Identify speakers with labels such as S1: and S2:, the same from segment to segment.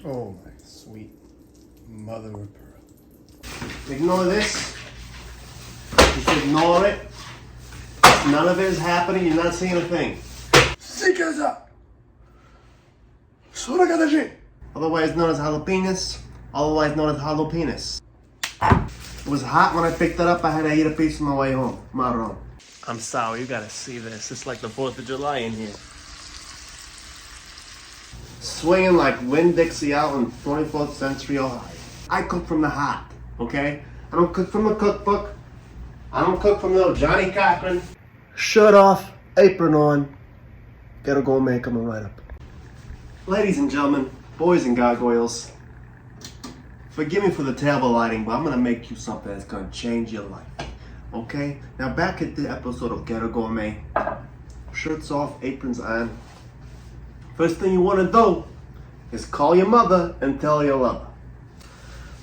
S1: Oh, my sweet mother of pearl.
S2: Ignore this. Just ignore it. None of it is happening. You're not seeing a thing.
S1: Zikaza! Soragadaji!
S2: Otherwise known as jalapenos. Otherwise known as jalapenos. It was hot when I picked it up. I had to eat a piece on my way home. Marron. I'm sorry. You gotta see this. It's like the 4th of July in here. Swinging like Winn-Dixie out in 24th century Ohio. I cook from the hot, okay? I don't cook from the cookbook. I don't cook from little Johnny Cochran. Shirt off, apron on. Ghetto Gourmet coming right up. Ladies and gentlemen, boys and gargoyles, forgive me for the terrible lighting, but I'm gonna make you something that's gonna change your life, okay? Now back at the episode of Ghetto Gourmet, shirts off, aprons on. First thing you wanna do is call your mother and tell your lover.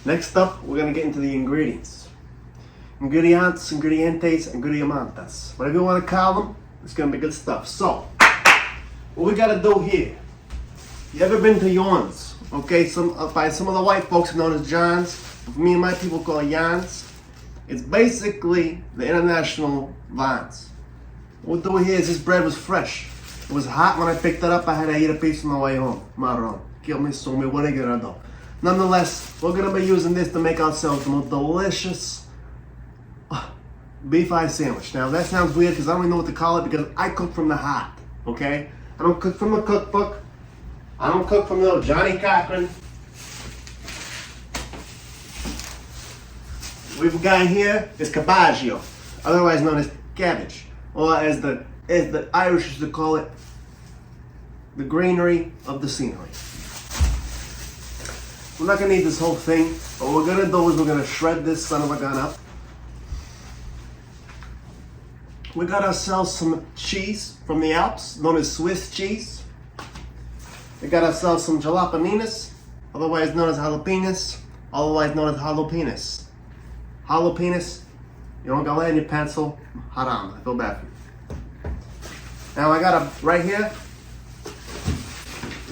S2: Next up, we're gonna get into the ingredients. Ingredients, ingredientes, ingredientes. Whatever you wanna call them, it's gonna be good stuff. So, what we gotta do here, you ever been to Yawns? Okay, by some of the white folks known as Johns, me and my people call it Yans. It's basically the international Vans. What we'll do here is this bread was fresh. It was hot when I picked it up. I had to eat a piece on my way home. Marron. Kill me, so me, what are you gonna do? Nonetheless, we're gonna be using this to make ourselves the most delicious beef eye sandwich. Now that sounds weird because I don't even know what to call it because I cook from the hot, okay? I don't cook from the cookbook. I don't cook from little Johnny Cochran. What we've got here is cabbagio, otherwise known as cabbage, or as the Irish used to call it, the greenery of the scenery. We're not gonna eat this whole thing. What we're gonna do is we're gonna shred this son of a gun up. We got ourselves some cheese from the Alps, known as Swiss cheese. We got ourselves some jalapenos, otherwise known as jalapenos, otherwise known as jalapenos. Jalapenos, you don't got that in your pencil, haram, I feel bad for you. Now I got a, right here,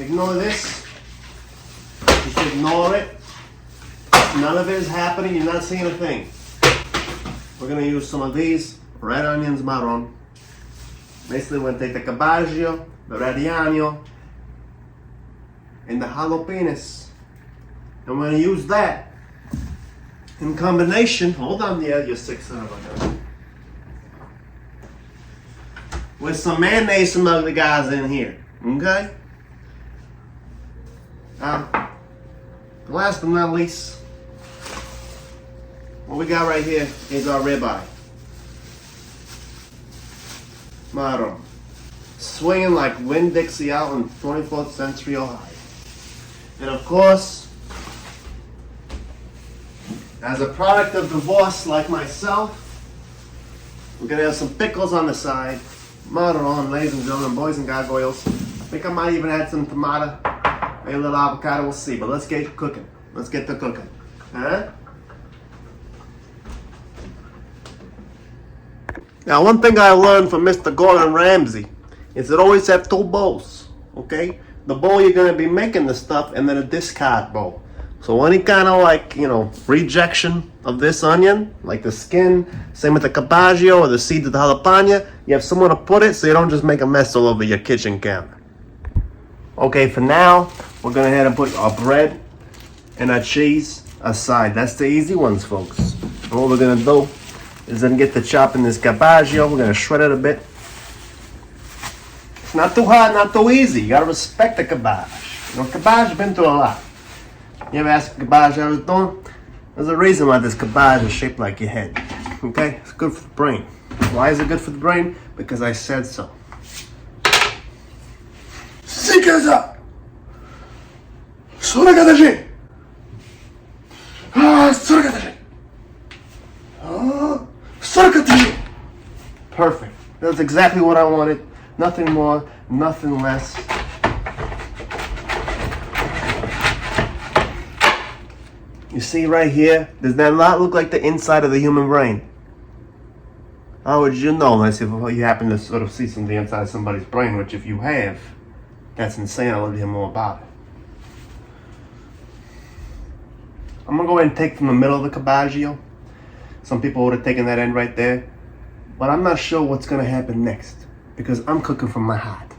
S2: ignore this, just ignore it. None of it is happening, you're not seeing a thing. We're gonna use some of these red onions marron. Basically we're gonna take the cabbagio, the radiano, and the jalapenos. And we're gonna use that in combination, hold on there, you sick son of a gun, with some mayonnaise from ugly guys in here, okay? Last but not least, what we got right here is our ribeye. Marron. Swinging like Winn-Dixie out in 24th century Ohio. And of course, as a product of divorce like myself, we're gonna have some pickles on the side. Marron, ladies and gentlemen, boys and gargoyles. I think I might even add some tomato, maybe a little avocado, we'll see. But let's get cooking. Let's get to cooking. Huh? Now, one thing I learned from Mr. Gordon Ramsay is that always have two bowls, okay? The bowl you're gonna be making the stuff, and then a discard bowl. So any kind of like, rejection of this onion, like the skin, same with the cabbagio or the seeds of the jalapeno, you have somewhere to put it so you don't just make a mess all over your kitchen counter. Okay, for now, we're gonna head and put our bread and our cheese aside. That's the easy ones, folks. And what we're gonna do is then get to chopping this cabbagio. We're gonna shred it a bit. It's not too hard, not too easy. You gotta respect the cabbage. Cabbage been through a lot. You ever ask cabbage how it's doing? There's a reason why this cabbage is shaped like your head. Okay? It's good for the brain. Why is it good for the brain? Because I said so.
S1: Zikaza! Soragadaji! Soragadaji! Soragadaji!
S2: Perfect. That's exactly what I wanted. Nothing more, nothing less. You see right here, does that not look like the inside of the human brain? How would you know unless if you happen to sort of see some of the inside of somebody's brain, which if you have, that's insane. I'll let you hear more about it. I'm gonna go ahead and take from the middle of the cabbagio. Some people would have taken that end right there. But I'm not sure what's gonna happen next because I'm cooking from my heart.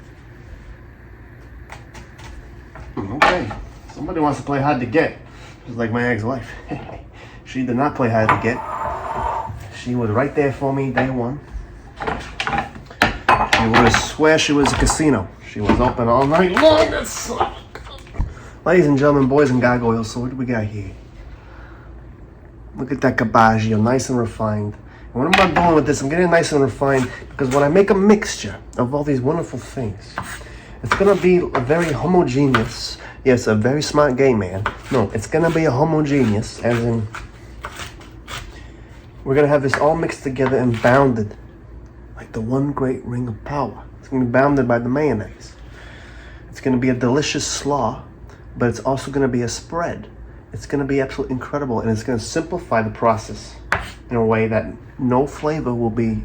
S2: Okay, somebody wants to play hard to get, just like my ex-wife. She did not play hard to get. She was right there for me day one. You would swear she was a casino. She was open all night long. Ladies and gentlemen, boys and gargoyles, so what do we got here? Look at that cabbagio, nice and refined. And what am I doing with this? I'm getting it nice and refined because when I make a mixture of all these wonderful things, it's gonna be a very homogeneous, yes, a very smart gay man. No, it's gonna be a homogeneous, as in, we're gonna have this all mixed together and bounded like the one great ring of power. It's gonna be bounded by the mayonnaise. It's gonna be a delicious slaw, but it's also gonna be a spread. It's gonna be absolutely incredible, and it's gonna simplify the process in a way that no flavor will be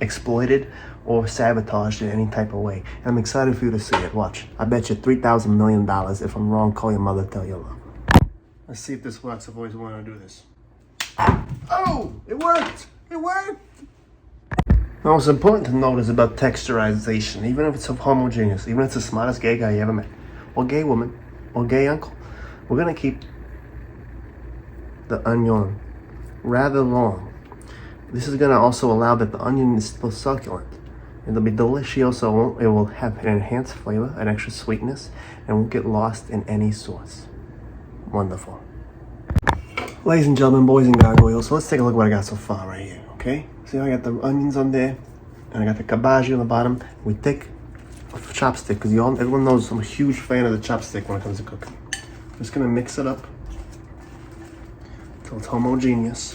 S2: exploited or sabotaged in any type of way. And I'm excited for you to see it. Watch. I bet you $3,000 million. If I'm wrong, call your mother, tell your love. Let's see if this works. I've always wanted to do this. Oh, it worked. It worked. Now, what's important to note is about texturization. Even if it's homogeneous, even if it's the smartest gay guy you ever met, or gay woman, or gay uncle, we're gonna keep the onion rather long. This is gonna also allow that the onion is still succulent. It'll be delicioso. It will have an enhanced flavor, an extra sweetness, and won't get lost in any sauce. Wonderful. Ladies and gentlemen, boys and gargoyles, so let's take a look at what I got so far right here, okay? See how I got the onions on there, and I got the cabbagio on the bottom. We take a chopstick, because everyone knows I'm a huge fan of the chopstick when it comes to cooking. I'm just gonna mix it up until it's homogeneous.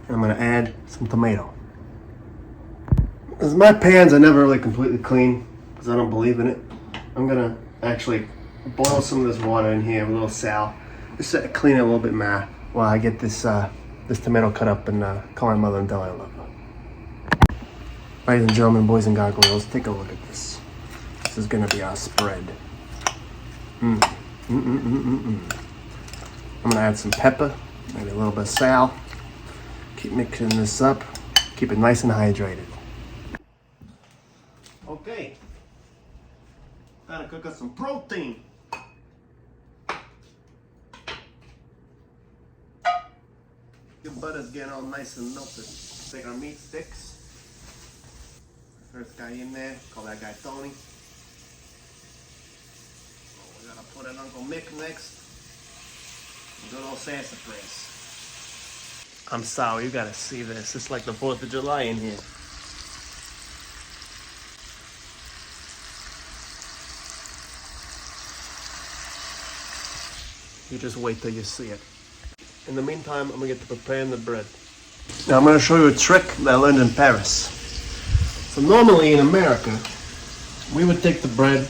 S2: And I'm gonna add some tomato. Because my pans are never really completely clean, because I don't believe in it. I'm gonna actually boil some of this water in here, a little sal. Just to clean it a little bit more while I get this this tomato cut up and call my mother and tell her I love her. Ladies and gentlemen, boys and gargoyles, take a look at this. This is gonna be our spread. I'm gonna add some pepper, maybe a little bit of sal. Keep mixing this up. Keep it nice and hydrated. Okay. Gotta cook up some protein. Your butter's getting all nice and melted. Take our meat sticks. First guy in there, call that guy Tony. Oh, we gotta put in Uncle Mick next. Good old sassafras. I'm sorry, you gotta see this. It's like the 4th of July in here. You just wait till you see it. In the meantime, I'm gonna get to preparing the bread. Now I'm gonna show you a trick that I learned in Paris. So normally in America, we would take the bread,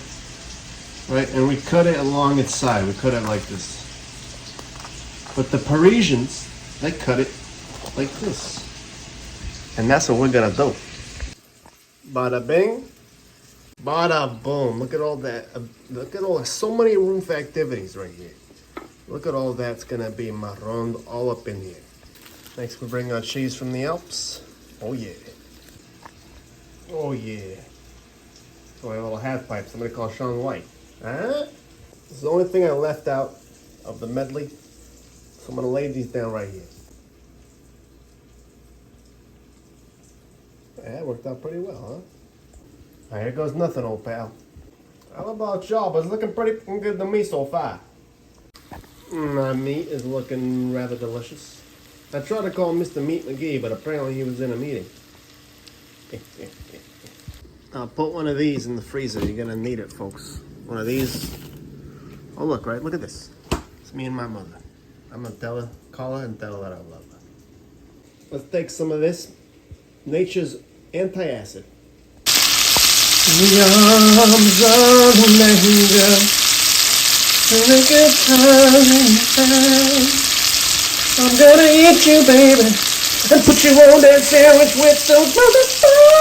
S2: right, and we cut it along its side. We cut it like this. But the Parisians, they cut it like this. And that's what we're gonna do. Bada bing, bada boom. Look at all that. Look at all, so many room for activities right here. Look at all that's gonna be marroned all up in here. Next we bring our cheese from the Alps. Oh yeah. Oh yeah. So I have a little half pipe, somebody called Sean White. Huh? This is the only thing I left out of the medley. So I'm gonna lay these down right here. Yeah, it worked out pretty well, huh? Now here goes nothing, old pal. How about y'all? But it's looking pretty good to me so far. My meat is looking rather delicious. I tried to call Mr. Meat McGee, but apparently he was in a meeting. I'll put one of these in the freezer. You're gonna need it, folks. One of these. Oh, look, right? Look at this. It's me and my mother. I'm gonna call her and tell her that I love her. Let's take some of this. Nature's antacid. In the arms of an angel, and a good time in time. I'm gonna eat you, baby, and put you on that sandwich with some pickles, baby.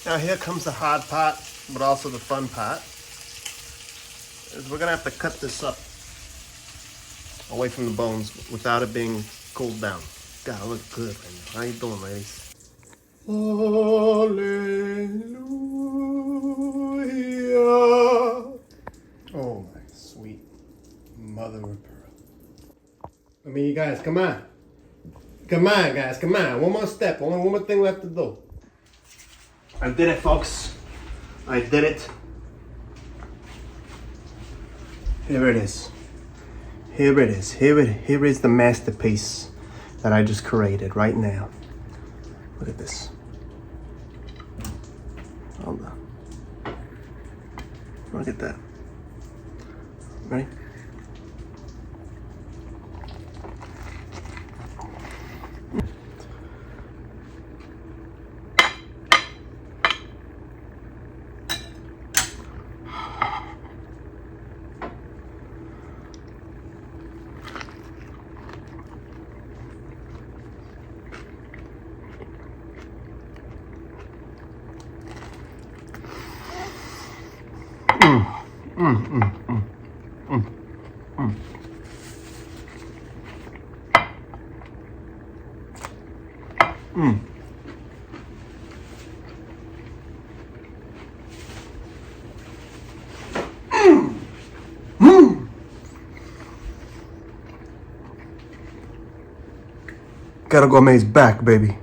S2: Now here comes the hard part, but also the fun part. is we're gonna have to cut this up away from the bones without it being cooled down. God, I look good right now. How you doing, ladies? Hallelujah.
S1: Oh, my sweet mother of pearl.
S2: I mean, you guys, come on. Come on, guys, come on. One more step. Only one more thing left to do. I did it, folks. I did it. Here it is. Here it is. Here is the masterpiece that I just created right now. Look at this. Hold on. Look at that. Ready? Ghetto Gourmet's back, baby.